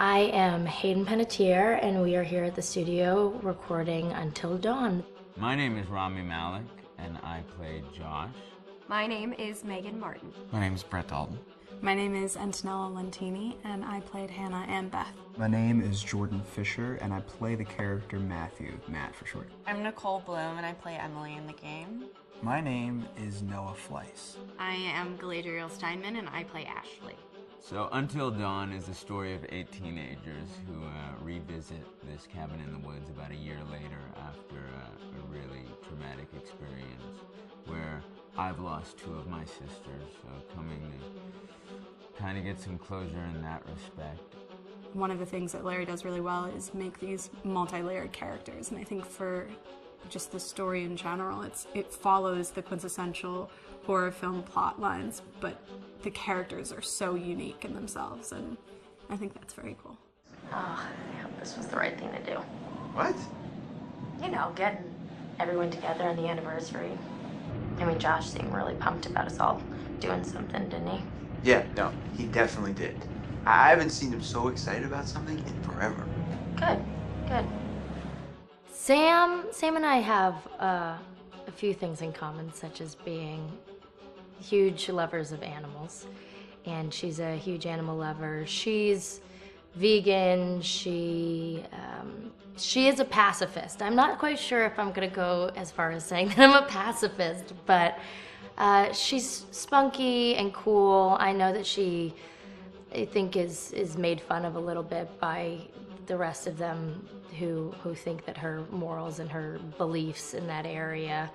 I am Hayden Panettiere, and we are here at the studio recording Until Dawn. My name is Rami Malek, and I play Josh. My name is Megan Martin. My name is Brett Dalton. My name is Antonella Lentini, and I played Hannah and Beth. My name is Jordan Fisher, and I play the character Matthew, Matt for short. I'm Nicole Bloom, and I play Emily in the game. My name is Noah Fleiss. I am Galadriel Steinman, and I play Ashley. So Until Dawn is the story of 8 teenagers who revisit this cabin in the woods about a year later after a really traumatic experience where I've lost 2 of my sisters, so coming to kind of get some closure in that respect. One of the things that Larry does really well is make these multi-layered characters, and I think for just the story in general, it follows the quintessential horror film plot lines, but the characters are so unique in themselves, and I think that's very cool. Oh, I hope this was the right thing to do. What? You know, getting everyone together on the anniversary. I mean, Josh seemed really pumped about us all doing something, didn't he? Yeah, no, he definitely did. I haven't seen him so excited about something in forever. Good, good. Sam and I have a few things in common, such as being huge lovers of animals, and she's a huge animal lover. She's vegan. She is a pacifist. I'm not quite sure if I'm gonna go as far as saying that I'm a pacifist, but she's spunky and cool. I know that she, I think, is made fun of a little bit by the rest of them who think that her morals and her beliefs in that area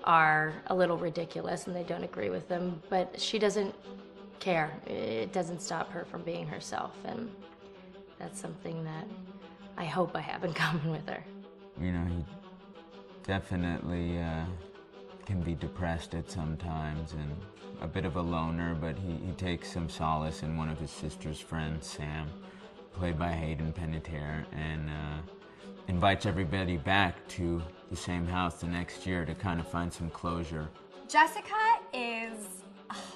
are a little ridiculous and they don't agree with them, but she doesn't care. It doesn't stop her from being herself, and that's something that I hope I have in common with her. You know, he definitely can be depressed at some times and a bit of a loner, but he takes some solace in one of his sister's friends, Sam, played by Hayden Panettiere, and invites everybody back to the same house the next year to kind of find some closure. Jessica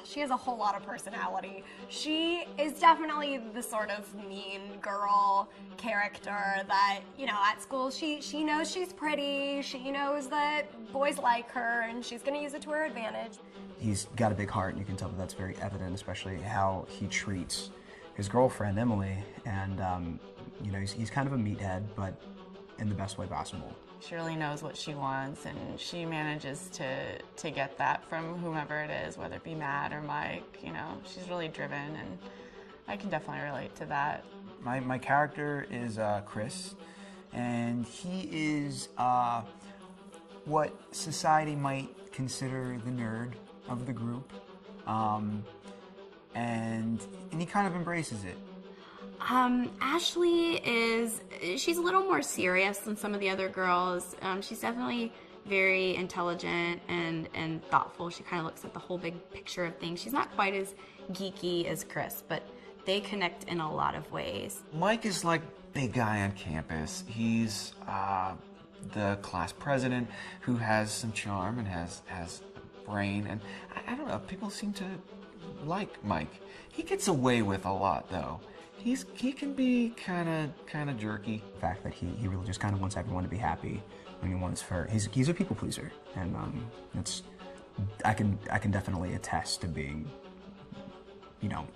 she has a whole lot of personality. She is definitely the sort of mean girl character that, you know, at school she knows she's pretty, she knows that boys like her, and she's gonna use it to her advantage. He's got a big heart, and you can tell that that's very evident, especially how he treats his girlfriend, Emily, and you know, he's kind of a meathead, but in the best way possible. She really knows what she wants, and she manages to get that from whomever it is, whether it be Matt or Mike. You know, she's really driven, and I can definitely relate to that. My character is Chris, and he is what society might consider the nerd of the group, and he kind of embraces it. Ashley she's a little more serious than some of the other girls. She's definitely very intelligent and thoughtful. She kind of looks at the whole big picture of things. She's not quite as geeky as Chris, but they connect in a lot of ways. Mike is like big guy on campus. He's the class president who has some charm and has a brain, and I don't know, people seem to like Mike. He gets away with a lot though. He can be kind of jerky. The fact that he really just kind of wants everyone to be happy, and he's a people pleaser, and I can definitely attest to being, you know,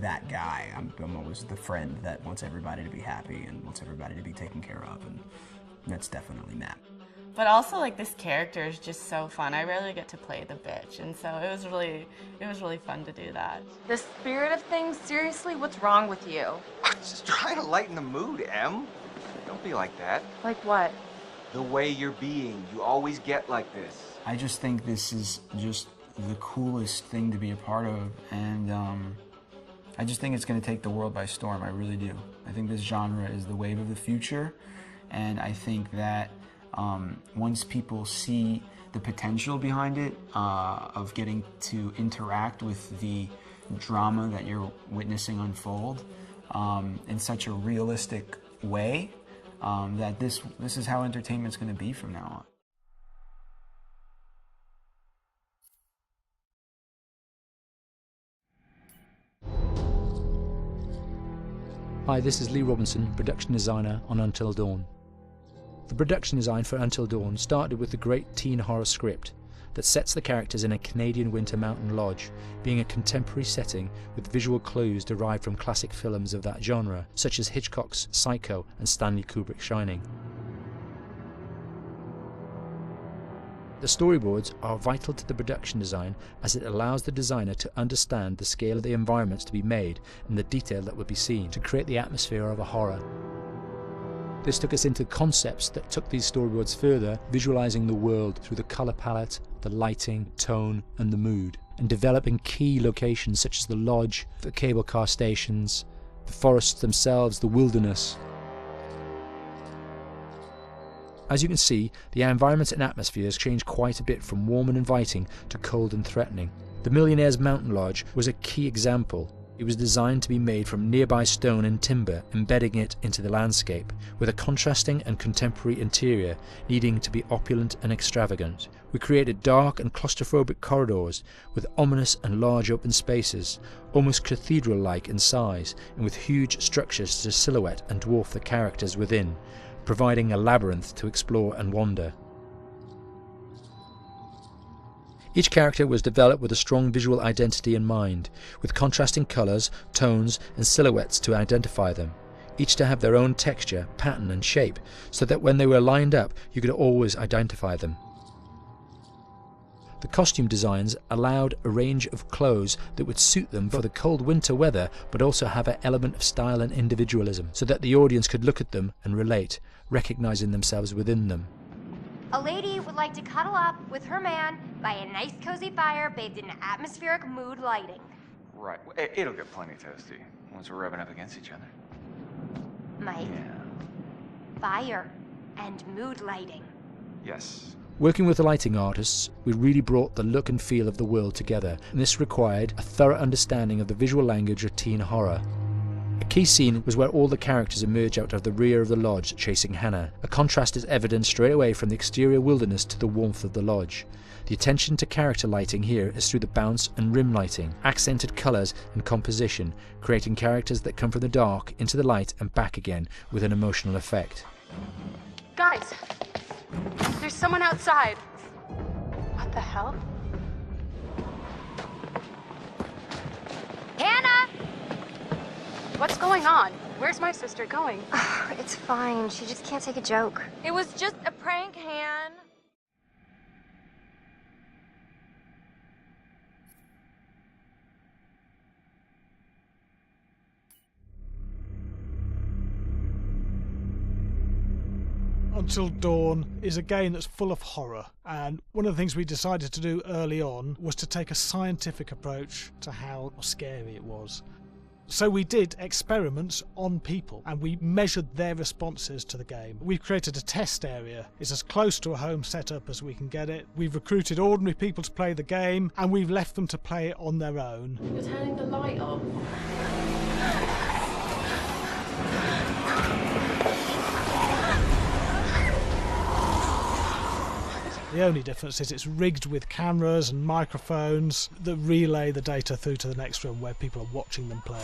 that guy. I'm always the friend that wants everybody to be happy and wants everybody to be taken care of, and that's definitely Matt. But also, like, this character is just so fun. I rarely get to play the bitch, and so it was really fun to do that. The spirit of things, seriously, what's wrong with you? I'm just trying to lighten the mood, Em. Don't be like that. Like what? The way you're being. You always get like this. I just think this is just the coolest thing to be a part of, and I just think it's going to take the world by storm. I really do. I think this genre is the wave of the future, and I think that once people see the potential behind it, of getting to interact with the drama that you're witnessing unfold in such a realistic way, that this is how entertainment's going to be from now on. Hi, this is Lee Robinson, production designer on Until Dawn. The production design for Until Dawn started with the great teen horror script that sets the characters in a Canadian winter mountain lodge, being a contemporary setting with visual clues derived from classic films of that genre, such as Hitchcock's Psycho and Stanley Kubrick's Shining. The storyboards are vital to the production design as it allows the designer to understand the scale of the environments to be made and the detail that would be seen to create the atmosphere of a horror. This took us into concepts that took these storyboards further, visualizing the world through the color palette, the lighting, tone, and the mood, and developing key locations such as the lodge, the cable car stations, the forests themselves, the wilderness. As you can see, the environments and atmospheres change quite a bit from warm and inviting to cold and threatening. The Millionaire's Mountain Lodge was a key example. It was designed to be made from nearby stone and timber, embedding it into the landscape, with a contrasting and contemporary interior needing to be opulent and extravagant. We created dark and claustrophobic corridors with ominous and large open spaces, almost cathedral-like in size, and with huge structures to silhouette and dwarf the characters within, providing a labyrinth to explore and wander. Each character was developed with a strong visual identity in mind, with contrasting colours, tones and silhouettes to identify them, each to have their own texture, pattern and shape, so that when they were lined up you could always identify them. The costume designs allowed a range of clothes that would suit them for the cold winter weather, but also have an element of style and individualism, so that the audience could look at them and relate, recognizing themselves within them. A lady would like to cuddle up with her man by a nice cozy fire bathed in atmospheric mood lighting. Right. It'll get plenty toasty once we're rubbing up against each other. Mike, Yeah. fire and mood lighting. Yes. Working with the lighting artists, we really brought the look and feel of the world together, and this required a thorough understanding of the visual language of teen horror. A key scene was where all the characters emerge out of the rear of the lodge chasing Hannah. A contrast is evident straight away from the exterior wilderness to the warmth of the lodge. The attention to character lighting here is through the bounce and rim lighting, accented colours and composition, creating characters that come from the dark into the light and back again with an emotional effect. Guys, there's someone outside. What the hell? Hannah! What's going on? Where's my sister going? It's fine. She just can't take a joke. It was just a prank, Han. Until Dawn is a game that's full of horror, and one of the things we decided to do early on was to take a scientific approach to how scary it was. So we did experiments on people and we measured their responses to the game. We've created a test area. It's as close to a home setup as we can get it. We've recruited ordinary people to play the game and we've left them to play it on their own. You're turning the light off. The only difference is it's rigged with cameras and microphones that relay the data through to the next room where people are watching them play.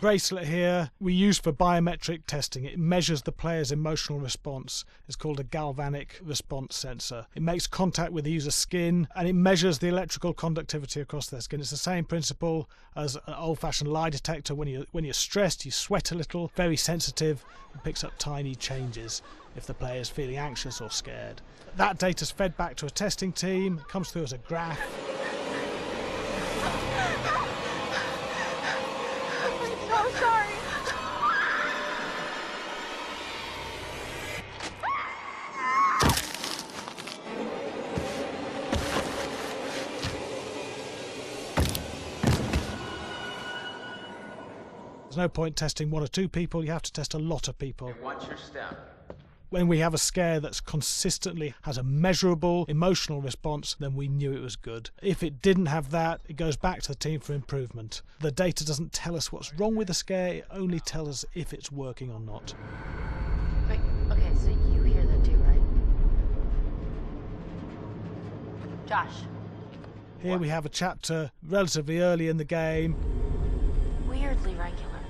Bracelet here we use for biometric testing. It measures the player's emotional response. It's called a galvanic response sensor. It makes contact with the user's skin and it measures the electrical conductivity across their skin. It's the same principle as an old-fashioned lie detector. When you're stressed, you sweat a little, very sensitive, and picks up tiny changes if the player is feeling anxious or scared. That data's fed back to a testing team, comes through as a graph. I'm so sorry. There's no point testing one or two people, you have to test a lot of people. What's your step? When we have a scare that's consistently has a measurable emotional response, then we knew it was good. If it didn't have that, it goes back to the team for improvement. The data doesn't tell us what's wrong with the scare, it only tells us if it's working or not. Wait, okay, so you hear that too, right? Josh. Here we have a chapter relatively early in the game. Weirdly regular.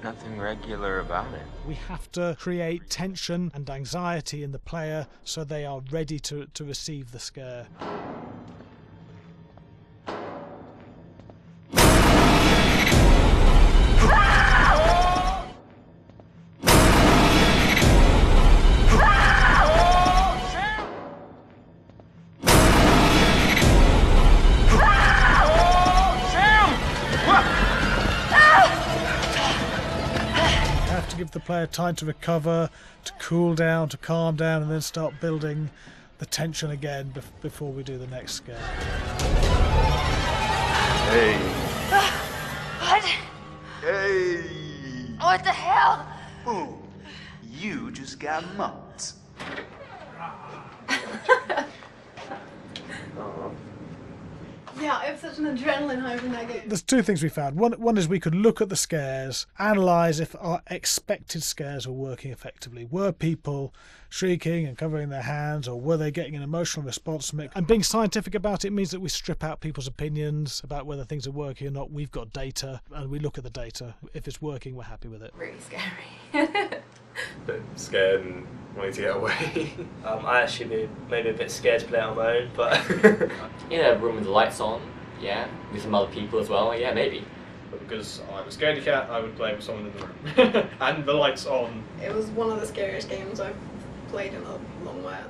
Nothing regular about it. We have to create tension and anxiety in the player so they are ready to receive the scare. Give the player time to recover, to cool down, to calm down, and then start building the tension again before we do the next scare. Hey. What? Hey. What the hell? Ooh, you just got mugged. Yeah, I have such an adrenaline high from that game. There's two things we found. One is we could look at the scares, analyse if our expected scares were working effectively. Were people shrieking and covering their hands, or were they getting an emotional response from it? And being scientific about it means that we strip out people's opinions about whether things are working or not. We've got data, and we look at the data. If it's working, we're happy with it. Really scary. Bit scared and wanting to get away. I actually maybe a bit scared to play it on my own, but in a room with the lights on, yeah, with some other people as well, yeah, maybe. But because I'm a scaredy cat, I would play with someone in the room. And the lights on. It was one of the scariest games I've played in a long while.